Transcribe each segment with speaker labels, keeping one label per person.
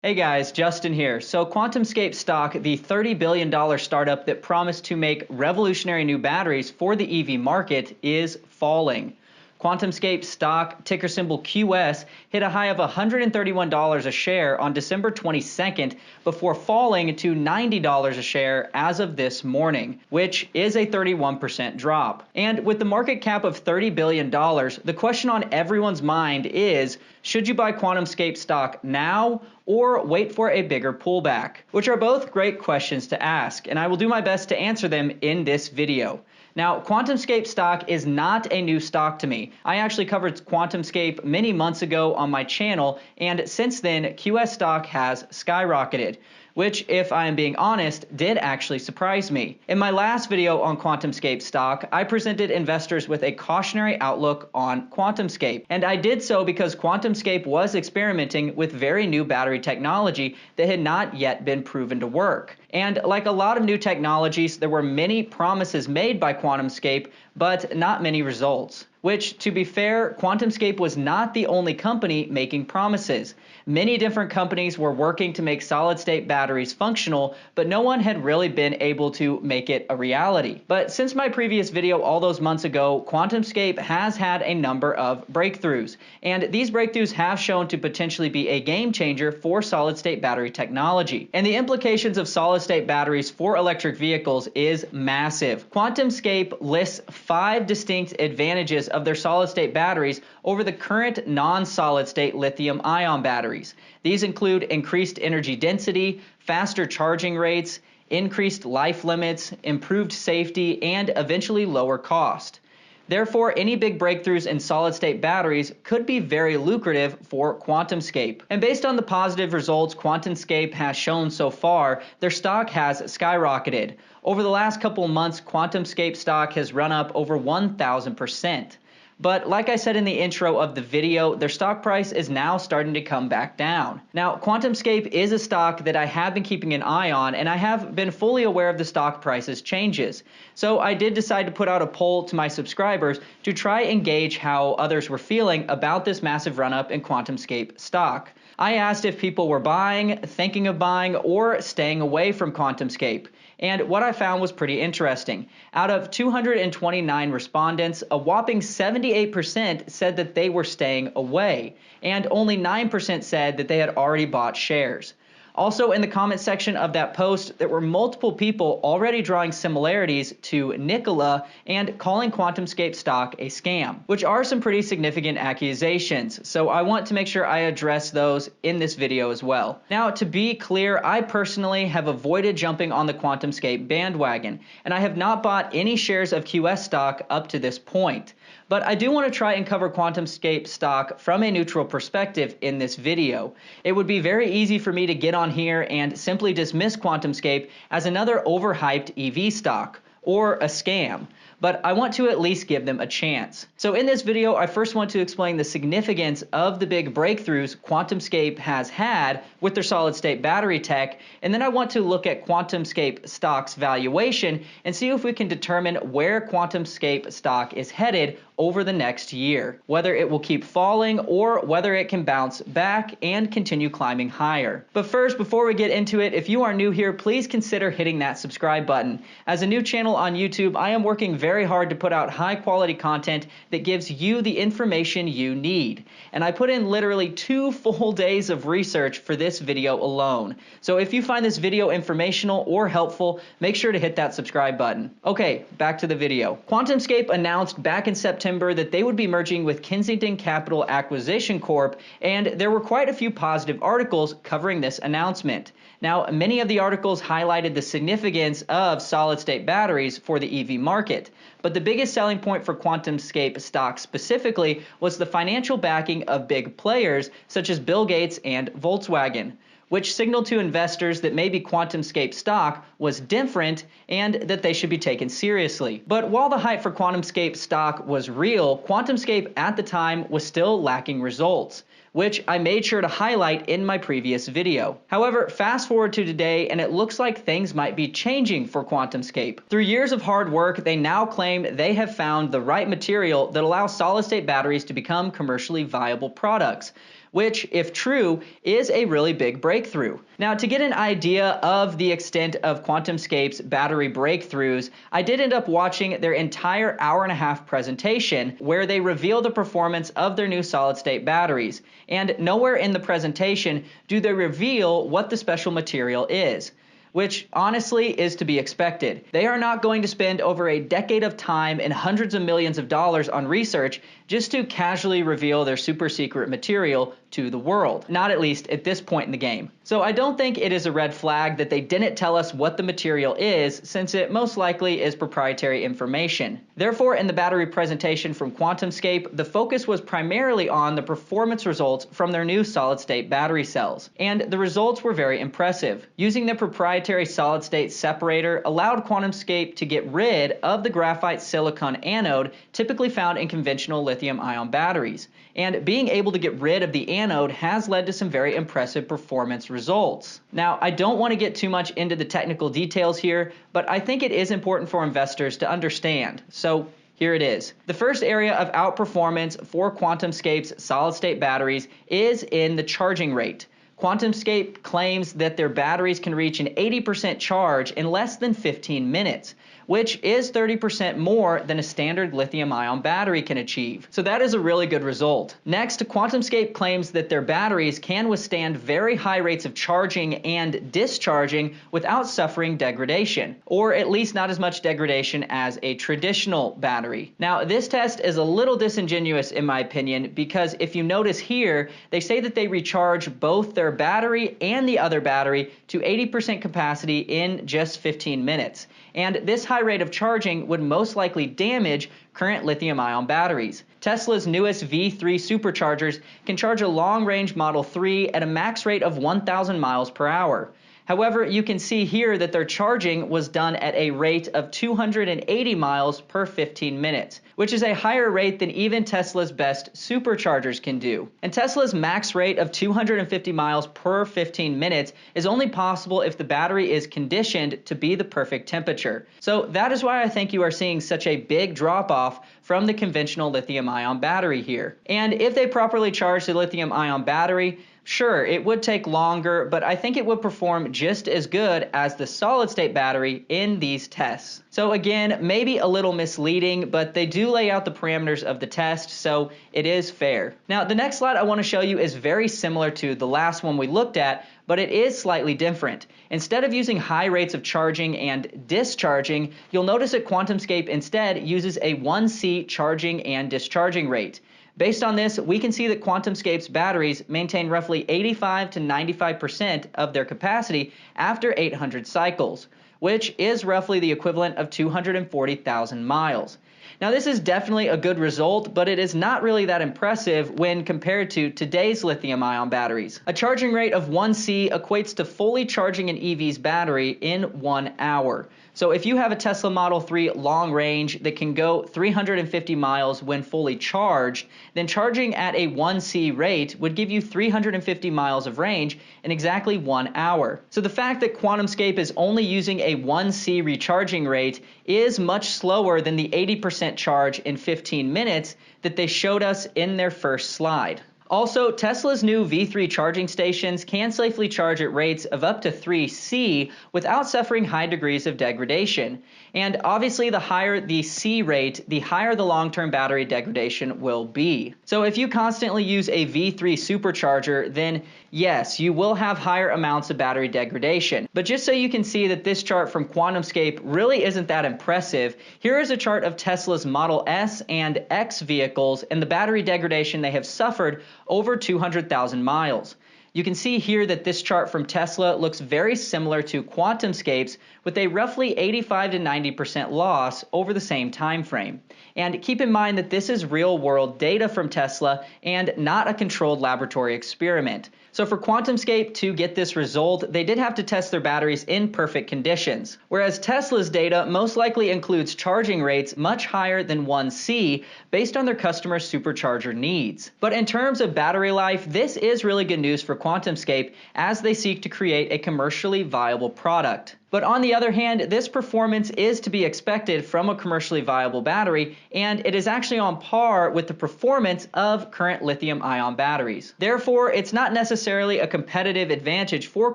Speaker 1: Hey guys, Justin here. So QuantumScape stock, the $30 billion startup that promised to make revolutionary new batteries for the EV market, is falling. QuantumScape stock, ticker symbol QS, hit a high of $131 a share on December 22nd before falling to $90 a share as of this morning, which is a 31% drop. And with the market cap of $30 billion, the question on everyone's mind is, should you buy QuantumScape stock now or wait for a bigger pullback? Which are both great questions to ask, and I will do my best to answer them in this video. Now, QuantumScape stock is not a new stock to me. I actually covered QuantumScape many months ago on my channel, and since then, QS stock has skyrocketed, which, if I am being honest, did actually surprise me. In my last video on QuantumScape stock, I presented investors with a cautionary outlook on QuantumScape, and I did so because QuantumScape was experimenting with very new battery technology that had not yet been proven to work. And like a lot of new technologies, there were many promises made by QuantumScape, but not many results. Which, to be fair, QuantumScape was not the only company making promises. Many different companies were working to make solid-state batteries functional, but no one had really been able to make it a reality. But since my previous video all those months ago, QuantumScape has had a number of breakthroughs, and these breakthroughs have shown to potentially be a game changer for solid-state battery technology. And the implications of solid-state batteries for electric vehicles is massive. QuantumScape lists 5 distinct advantages of their solid-state batteries over the current non-solid-state lithium-ion batteries. These include increased energy density, faster charging rates, increased life limits, improved safety, and eventually lower cost. Therefore, any big breakthroughs in solid-state batteries could be very lucrative for QuantumScape. And based on the positive results QuantumScape has shown so far, their stock has skyrocketed. Over the last couple of months, QuantumScape stock has run up over 1,000%. But like I said in the intro of the video, their stock price is now starting to come back down. Now, QuantumScape is a stock that I have been keeping an eye on, and I have been fully aware of the stock price's changes. So I did decide to put out a poll to my subscribers to try and gauge how others were feeling about this massive run-up in QuantumScape stock. I asked if people were buying, thinking of buying, or staying away from QuantumScape. And what I found was pretty interesting. Out of 229 respondents, a whopping 78% said that they were staying away, and only 9% said that they had already bought shares. Also, in the comment section of that post, there were multiple people already drawing similarities to Nikola and calling QuantumScape stock a scam, which are some pretty significant accusations. So I want to make sure I address those in this video as well. Now, to be clear, I personally have avoided jumping on the QuantumScape bandwagon, and I have not bought any shares of QS stock up to this point. But I do want to try and cover QuantumScape stock from a neutral perspective in this video. It would be very easy for me to get on here and simply dismiss QuantumScape as another overhyped EV stock or a scam, but I want to at least give them a chance. So in this video, I first want to explain the significance of the big breakthroughs QuantumScape has had with their solid-state battery tech, and then I want to look at QuantumScape stock's valuation and see if we can determine where QuantumScape stock is headed over the next year, whether it will keep falling or whether it can bounce back and continue climbing higher. But first, before we get into it, if you are new here, please consider hitting that subscribe button. As a new channel on YouTube, I am working very hard to put out high quality content that gives you the information you need. And I put in literally 2 full days of research for this video alone. So if you find this video informational or helpful, make sure to hit that subscribe button. Okay, back to the video. QuantumScape announced back in September that they would be merging with Kensington Capital Acquisition Corp, and there were quite a few positive articles covering this announcement. Now, many of the articles highlighted the significance of solid-state batteries for the EV market, but the biggest selling point for QuantumScape stock specifically was the financial backing of big players such as Bill Gates and Volkswagen, which signaled to investors that maybe QuantumScape stock was different and that they should be taken seriously. But while the hype for QuantumScape stock was real, QuantumScape at the time was still lacking results, which I made sure to highlight in my previous video. However, fast forward to today and it looks like things might be changing for QuantumScape. Through years of hard work, they now claim they have found the right material that allows solid-state batteries to become commercially viable products, which, if true, is a really big breakthrough. Now, to get an idea of the extent of QuantumScape's battery breakthroughs, I did end up watching their entire hour-and-a-half presentation where they reveal the performance of their new solid-state batteries, and nowhere in the presentation do they reveal what the special material is, which honestly is to be expected. They are not going to spend over a decade of time and hundreds of millions of dollars on research just to casually reveal their super secret material to the world, not at least at this point in the game. So I don't think it is a red flag that they didn't tell us what the material is, since it most likely is proprietary information. Therefore, in the battery presentation from QuantumScape, the focus was primarily on the performance results from their new solid-state battery cells, and the results were very impressive. Using their proprietary solid-state separator allowed QuantumScape to get rid of the graphite silicon anode typically found in conventional lithium-ion batteries, and being able to get rid of the anode has led to some very impressive performance results. Now, I don't want to get too much into the technical details here, but I think it is important for investors to understand. So here it is. The first area of outperformance for QuantumScape's solid-state batteries is in the charging rate. QuantumScape claims that their batteries can reach an 80% charge in less than 15 minutes, which is 30% more than a standard lithium-ion battery can achieve. So that is a really good result. Next, QuantumScape claims that their batteries can withstand very high rates of charging and discharging without suffering degradation, or at least not as much degradation as a traditional battery. Now, this test is a little disingenuous in my opinion, because if you notice here, they say that they recharge both their battery and the other battery to 80% capacity in just 15 minutes. And this high rate of charging would most likely damage current lithium-ion batteries. Tesla's newest V3 superchargers can charge a long-range Model 3 at a max rate of 1,000 miles per hour. However, you can see here that their charging was done at a rate of 280 miles per 15 minutes, which is a higher rate than even Tesla's best superchargers can do. And Tesla's max rate of 250 miles per 15 minutes is only possible if the battery is conditioned to be the perfect temperature. So that is why I think you are seeing such a big drop-off from the conventional lithium-ion battery here. And if they properly charge the lithium-ion battery, sure, it would take longer, but I think it would perform just as good as the solid-state battery in these tests. So again, maybe a little misleading, but they do lay out the parameters of the test, so it is fair. Now, the next slide I want to show you is very similar to the last one we looked at, but it is slightly different. Instead of using high rates of charging and discharging, you'll notice that QuantumScape instead uses a 1C charging and discharging rate. Based on this, we can see that QuantumScape's batteries maintain roughly 85 to 95% of their capacity after 800 cycles, which is roughly the equivalent of 240,000 miles. Now, this is definitely a good result, but it is not really that impressive when compared to today's lithium-ion batteries. A charging rate of 1C equates to fully charging an EV's battery in 1 hour. So if you have a Tesla Model 3 long range that can go 350 miles when fully charged, then charging at a 1C rate would give you 350 miles of range in exactly 1 hour. So the fact that QuantumScape is only using a 1C recharging rate is much slower than the 80% charge in 15 minutes that they showed us in their first slide. Also, Tesla's new V3 charging stations can safely charge at rates of up to 3C without suffering high degrees of degradation. And obviously, the higher the C rate, the higher the long-term battery degradation will be. So if you constantly use a V3 supercharger, then yes, you will have higher amounts of battery degradation. But just so you can see that this chart from QuantumScape really isn't that impressive, here is a chart of Tesla's Model S and X vehicles and the battery degradation they have suffered over 200,000 miles. You can see here that this chart from Tesla looks very similar to QuantumScape's, with a roughly 85 to 90% loss over the same time frame. And keep in mind that this is real-world data from Tesla and not a controlled laboratory experiment. So for QuantumScape to get this result, they did have to test their batteries in perfect conditions, whereas Tesla's data most likely includes charging rates much higher than 1C based on their customers' supercharger needs. But in terms of battery life, this is really good news for QuantumScape as they seek to create a commercially viable product. But on the other hand, this performance is to be expected from a commercially viable battery, and it is actually on par with the performance of current lithium-ion batteries. Therefore, it's not necessarily a competitive advantage for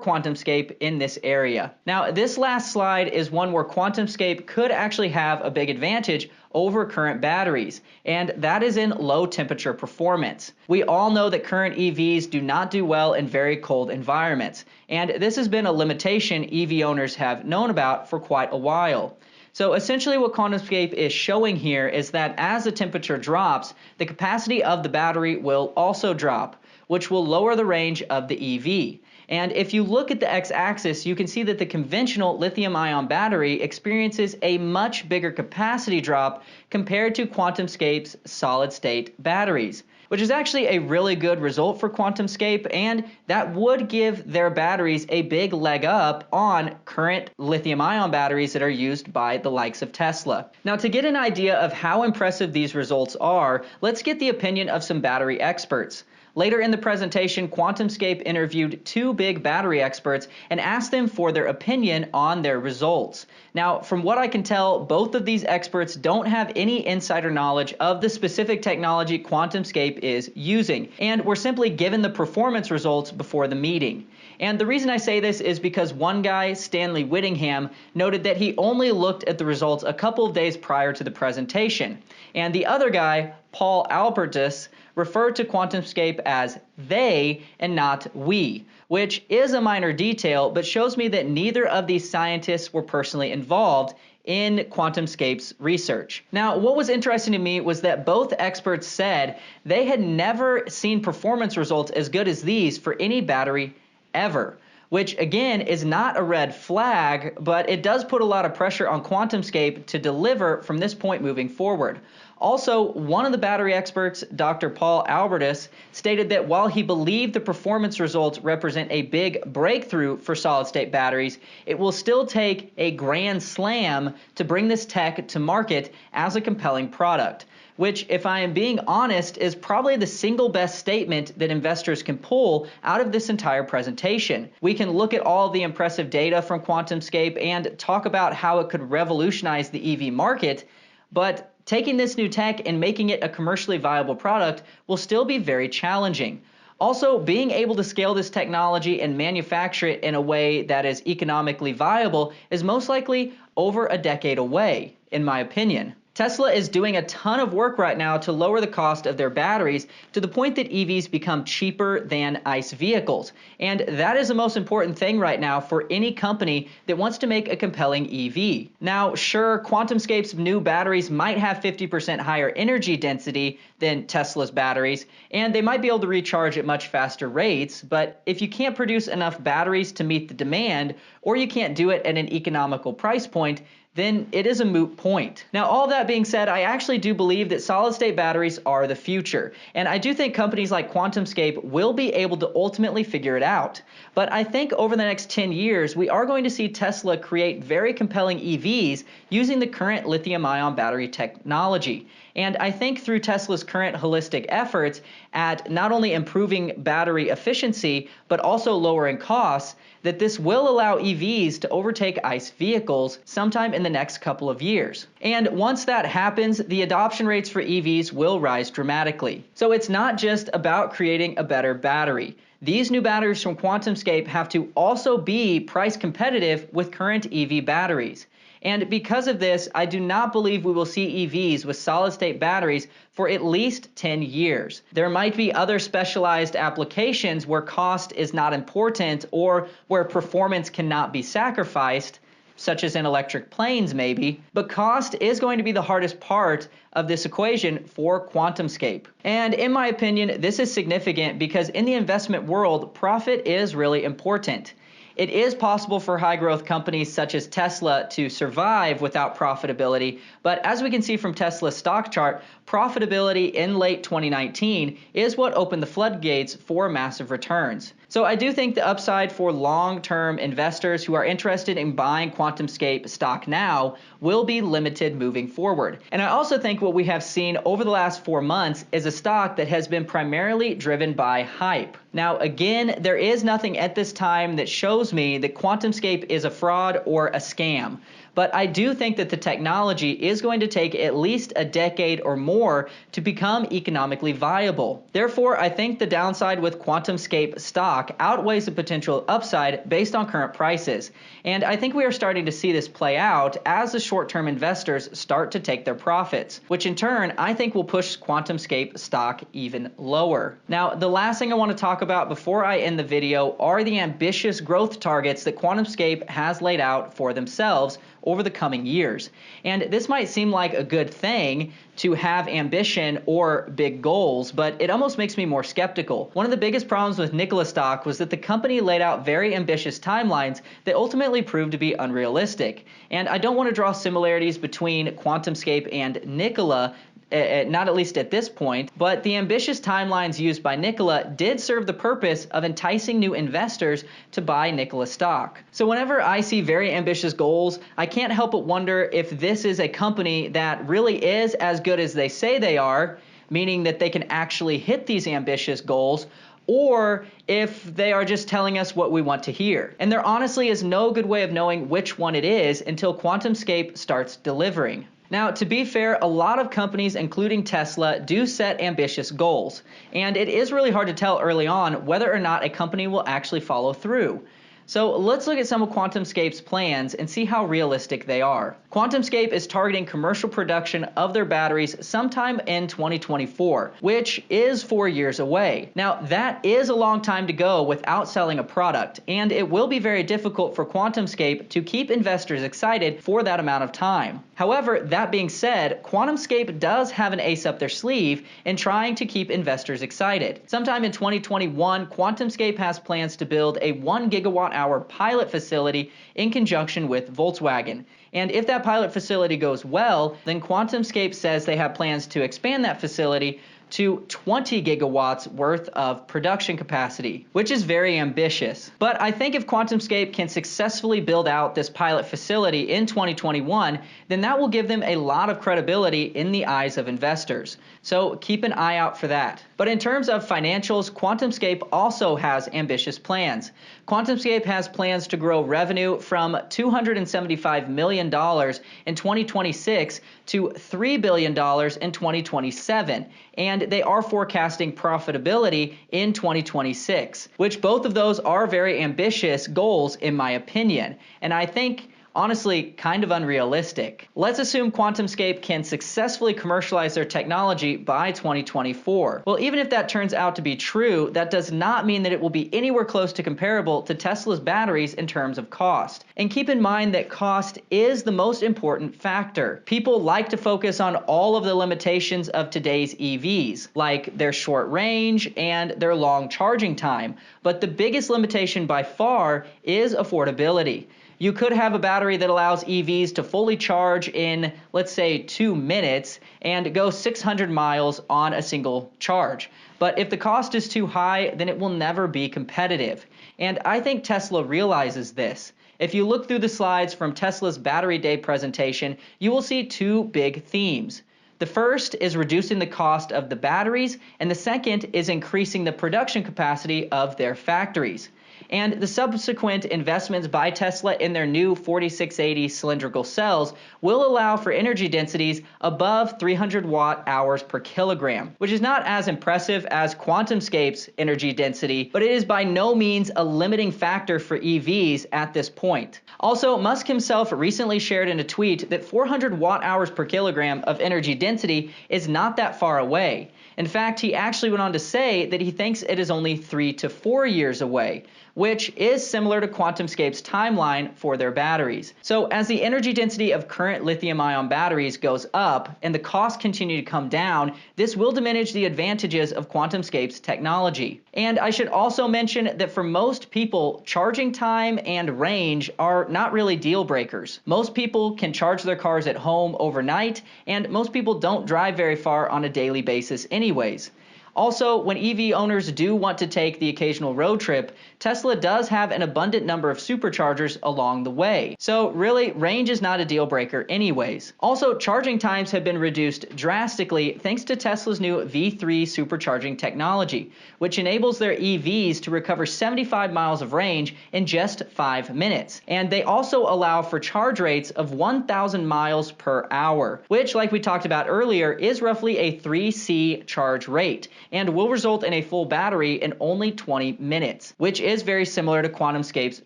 Speaker 1: QuantumScape in this area. Now, this last slide is one where QuantumScape could actually have a big advantage over current batteries, and that is in low temperature performance. We all know that current EVs do not do well in very cold environments, and this has been a limitation EV owners have known about for quite a while. So essentially what QuantumScape is showing here is that as the temperature drops, the capacity of the battery will also drop, which will lower the range of the EV. And if you look at the x-axis, you can see that the conventional lithium-ion battery experiences a much bigger capacity drop compared to QuantumScape's solid-state batteries, which is actually a really good result for QuantumScape, and that would give their batteries a big leg up on current lithium-ion batteries that are used by the likes of Tesla. Now, to get an idea of how impressive these results are, let's get the opinion of some battery experts. Later in the presentation, QuantumScape interviewed two big battery experts and asked them for their opinion on their results. Now, from what I can tell, both of these experts don't have any insider knowledge of the specific technology QuantumScape is using, and were simply given the performance results before the meeting. And the reason I say this is because one guy, Stanley Whittingham, noted that he only looked at the results a couple of days prior to the presentation. And the other guy, Paul Albertus, referred to QuantumScape as they and not we, which is a minor detail, but shows me that neither of these scientists were personally involved in QuantumScape's research. Now, what was interesting to me was that both experts said they had never seen performance results as good as these for any battery ever, which again is not a red flag, but it does put a lot of pressure on QuantumScape to deliver from this point moving forward. Also, one of the battery experts, Dr. Paul Albertus, stated that while he believed the performance results represent a big breakthrough for solid-state batteries, it will still take a grand slam to bring this tech to market as a compelling product, which, if I am being honest, is probably the single best statement that investors can pull out of this entire presentation. We can look at all the impressive data from QuantumScape and talk about how it could revolutionize the EV market, but taking this new tech and making it a commercially viable product will still be very challenging. Also, being able to scale this technology and manufacture it in a way that is economically viable is most likely over a decade away, in my opinion. Tesla is doing a ton of work right now to lower the cost of their batteries to the point that EVs become cheaper than ICE vehicles. And that is the most important thing right now for any company that wants to make a compelling EV. Now, sure, QuantumScape's new batteries might have 50% higher energy density than Tesla's batteries, and they might be able to recharge at much faster rates, but if you can't produce enough batteries to meet the demand, or you can't do it at an economical price point, then it is a moot point. Now, all that being said, I actually do believe that solid-state batteries are the future, and I do think companies like QuantumScape will be able to ultimately figure it out. But I think over the next 10 years, we are going to see Tesla create very compelling EVs using the current lithium-ion battery technology. And I think through Tesla's current holistic efforts at not only improving battery efficiency, but also lowering costs, that this will allow EVs to overtake ICE vehicles sometime in the next couple of years. And once that happens, the adoption rates for EVs will rise dramatically. So it's not just about creating a better battery. These new batteries from QuantumScape have to also be price competitive with current EV batteries. And because of this, I do not believe we will see EVs with solid-state batteries for at least 10 years. There might be other specialized applications where cost is not important or where performance cannot be sacrificed, such as in electric planes maybe, but cost is going to be the hardest part of this equation for QuantumScape. And in my opinion, this is significant because in the investment world, profit is really important. It is possible for high-growth companies such as Tesla to survive without profitability, but as we can see from Tesla's stock chart, profitability in late 2019 is what opened the floodgates for massive returns. So I do think the upside for long-term investors who are interested in buying QuantumScape stock now will be limited moving forward. And I also think what we have seen over the last 4 months is a stock that has been primarily driven by hype. Now, again, there is nothing at this time that shows me that QuantumScape is a fraud or a scam. But I do think that the technology is going to take at least a decade or more to become economically viable. Therefore, I think the downside with QuantumScape stock outweighs the potential upside based on current prices. And I think we are starting to see this play out as the short-term investors start to take their profits, which in turn I think will push QuantumScape stock even lower. Now, the last thing I want to talk about before I end the video are the ambitious growth targets that QuantumScape has laid out for themselves over the coming years. And this might seem like a good thing to have ambition or big goals, but it almost makes me more skeptical. One of the biggest problems with Nikola stock was that the company laid out very ambitious timelines that ultimately proved to be unrealistic. And I don't want to draw similarities between QuantumScape and Nikola, not at least at this point, but the ambitious timelines used by Nikola did serve the purpose of enticing new investors to buy Nikola stock. So whenever I see very ambitious goals, I can't help but wonder if this is a company that really is as good as they say they are, meaning that they can actually hit these ambitious goals, or if they are just telling us what we want to hear. And there honestly is no good way of knowing which one it is until QuantumScape starts delivering. Now, to be fair, a lot of companies, including Tesla, do set ambitious goals, and it is really hard to tell early on whether or not a company will actually follow through. So let's look at some of QuantumScape's plans and see how realistic they are. QuantumScape is targeting commercial production of their batteries sometime in 2024, which is 4 years away. Now, that is a long time to go without selling a product, and it will be very difficult for QuantumScape to keep investors excited for that amount of time. However, that being said, QuantumScape does have an ace up their sleeve in trying to keep investors excited. Sometime in 2021, QuantumScape has plans to build a 1 gigawatt-hour pilot facility in conjunction with Volkswagen. And if that pilot facility goes well, then QuantumScape says they have plans to expand that facility to 20 gigawatts worth of production capacity, which is very ambitious. But I think if QuantumScape can successfully build out this pilot facility in 2021, then that will give them a lot of credibility in the eyes of investors. So keep an eye out for that. But in terms of financials, QuantumScape also has ambitious plans. QuantumScape has plans to grow revenue from $275 million in 2026 to $3 billion in 2027. And they are forecasting profitability in 2026, which both of those are very ambitious goals in my opinion. And I think honestly kind of unrealistic. Let's assume QuantumScape can successfully commercialize their technology by 2024. Well, even if that turns out to be true, that does not mean that it will be anywhere close to comparable to Tesla's batteries in terms of cost. And keep in mind that cost is the most important factor. People like to focus on all of the limitations of today's EVs, like their short range and their long charging time. But the biggest limitation by far is affordability. You could have a battery that allows EVs to fully charge in, let's say, 2 minutes and go 600 miles on a single charge. But if the cost is too high, then it will never be competitive. And I think Tesla realizes this. If you look through the slides from Tesla's Battery Day presentation, you will see two big themes. The first is reducing the cost of the batteries, and the second is increasing the production capacity of their factories. And the subsequent investments by Tesla in their new 4680 cylindrical cells will allow for energy densities above 300 watt-hours per kilogram, which is not as impressive as QuantumScape's energy density, but it is by no means a limiting factor for EVs at this point. Also, Musk himself recently shared in a tweet that 400 watt-hours per kilogram of energy density is not that far away. In fact, he actually went on to say that he thinks it is only 3 to 4 years away, which is similar to QuantumScape's timeline for their batteries. So as the energy density of current lithium-ion batteries goes up and the costs continue to come down, this will diminish the advantages of QuantumScape's technology. And I should also mention that for most people, charging time and range are not really deal breakers. Most people can charge their cars at home overnight, and most people don't drive very far on a daily basis anyways. Also, when EV owners do want to take the occasional road trip, Tesla does have an abundant number of superchargers along the way. So really, range is not a deal breaker anyways. Also, charging times have been reduced drastically thanks to Tesla's new V3 supercharging technology, which enables their EVs to recover 75 miles of range in just 5 minutes. And they also allow for charge rates of 1,000 miles per hour, which, like we talked about earlier, is roughly a 3C charge rate and will result in a full battery in only 20 minutes, which is very similar to QuantumScape's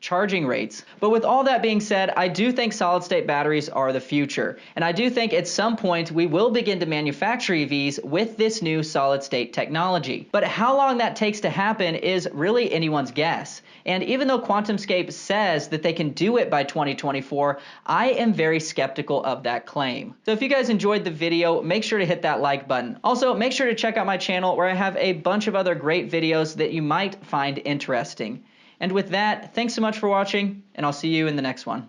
Speaker 1: charging rates. But with all that being said, I do think solid-state batteries are the future, and I do think at some point we will begin to manufacture EVs with this new solid-state technology. But how long that takes to happen is really anyone's guess. And even though QuantumScape says that they can do it by 2024, I am very skeptical of that claim. So if you guys enjoyed the video, make sure to hit that like button. Also, make sure to check out my channel where I have a bunch of other great videos that you might find interesting. And with that, thanks so much for watching, and I'll see you in the next one.